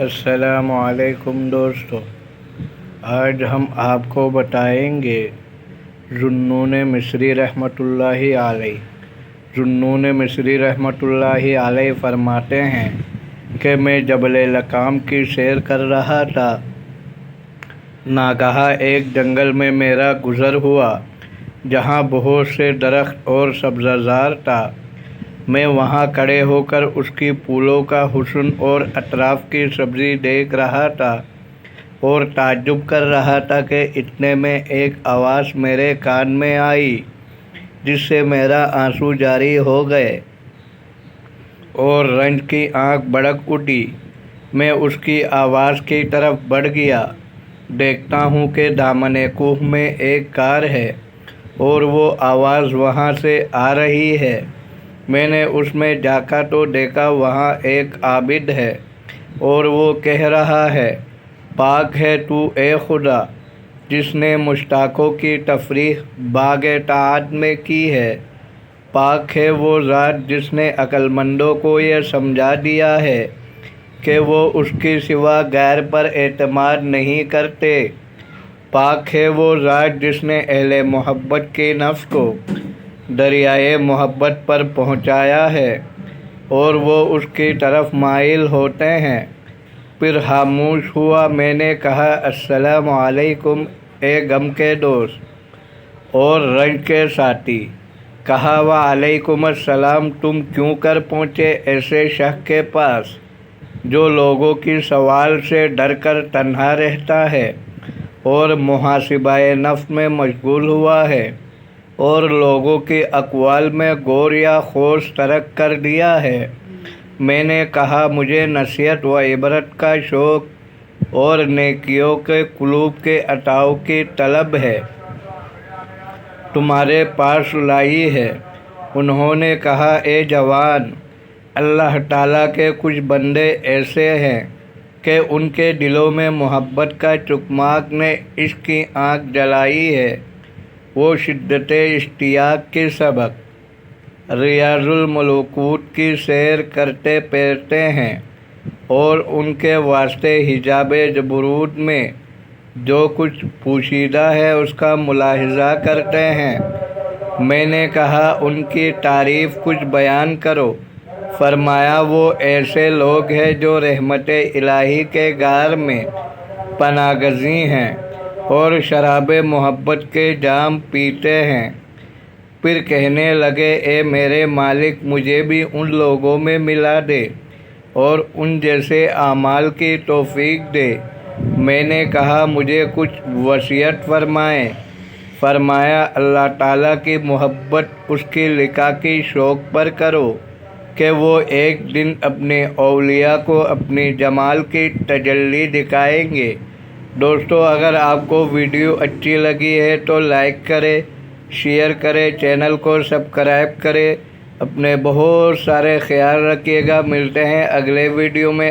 السلام علیکم دوستو، آج ہم آپ کو بتائیں گے ذوالنون مصری رحمۃ اللہ علیہ۔ ذوالنون مصری رحمۃ اللہ علیہ فرماتے ہیں کہ میں جبل لقام کی سیر کر رہا تھا، ناگہاں ایک جنگل میں میرا گزر ہوا جہاں بہت سے درخت اور سبزہ زار تھا۔ میں وہاں کھڑے ہو کر اس کی پھولوں کا حسن اور اطراف کی سبزی دیکھ رہا تھا اور تعجب کر رہا تھا کہ اتنے میں ایک آواز میرے کان میں آئی جس سے میرا آنسو جاری ہو گئے اور رنج کی آنکھ بھڑک اٹھی۔ میں اس کی آواز کی طرف بڑھ گیا، دیکھتا ہوں کہ دامن کوہ میں ایک غار ہے اور وہ آواز وہاں سے آ رہی ہے۔ میں نے اس میں جھانکا تو دیکھا وہاں ایک عابد ہے اور وہ کہہ رہا ہے، پاک ہے تو اے خدا جس نے مشتاقوں کی تفریح باغ طاعت میں کی ہے، پاک ہے وہ ذات جس نے عقل مندوں کو یہ سمجھا دیا ہے کہ وہ اس کی سوا غیر پر اعتماد نہیں کرتے، پاک ہے وہ ذات جس نے اہل محبت کی نفس کو دریائے محبت پر پہنچایا ہے اور وہ اس کی طرف مائل ہوتے ہیں۔ پھر خاموش ہوا۔ میں نے کہا، السلام علیکم اے غم کے دوست اور رنج کے ساتھی۔ کہا، وعلیکم السلام، تم کیوں کر پہنچے ایسے شخص کے پاس جو لوگوں کی سوال سے ڈر کر تنہا رہتا ہے اور محاسبہ نفس میں مشغول ہوا ہے اور لوگوں کی اقوال میں غور یا خوض ترک کر دیا ہے؟ میں نے کہا، مجھے نصیحت و عبرت کا شوق اور نیکیوں کے قلوب کے عطاؤں کی طلب ہے، تمہارے پاس لائی ہے۔ انہوں نے کہا، اے جوان، اللہ تعالیٰ کے کچھ بندے ایسے ہیں کہ ان کے دلوں میں محبت کا چکماک نے عشق کی آنکھ جلائی ہے، وہ شدت اشتیاق کی سبق ریاض الملکوت کی سیر کرتے پھرتے ہیں اور ان کے واسطے حجاب جبروت میں جو کچھ پوشیدہ ہے اس کا ملاحظہ کرتے ہیں۔ میں نے کہا، ان کی تعریف کچھ بیان کرو۔ فرمایا، وہ ایسے لوگ ہیں جو رحمت الہی کے غار میں پناہ گزین ہیں اور شراب محبت کے جام پیتے ہیں۔ پھر کہنے لگے، اے میرے مالک، مجھے بھی ان لوگوں میں ملا دے اور ان جیسے اعمال کی توفیق دے۔ میں نے کہا، مجھے کچھ وصیت فرمائیں۔ فرمایا، اللہ تعالیٰ کی محبت اس کی لقاء کی شوق پر کرو کہ وہ ایک دن اپنے اولیاء کو اپنی جمال کی تجلی دکھائیں گے۔ دوستو، اگر آپ کو ویڈیو اچھی لگی ہے تو لائک کریں، شیئر کریں، چینل کو سبسکرائب کریں۔ اپنے بہت سارے خیال رکھیے گا۔ ملتے ہیں اگلے ویڈیو میں۔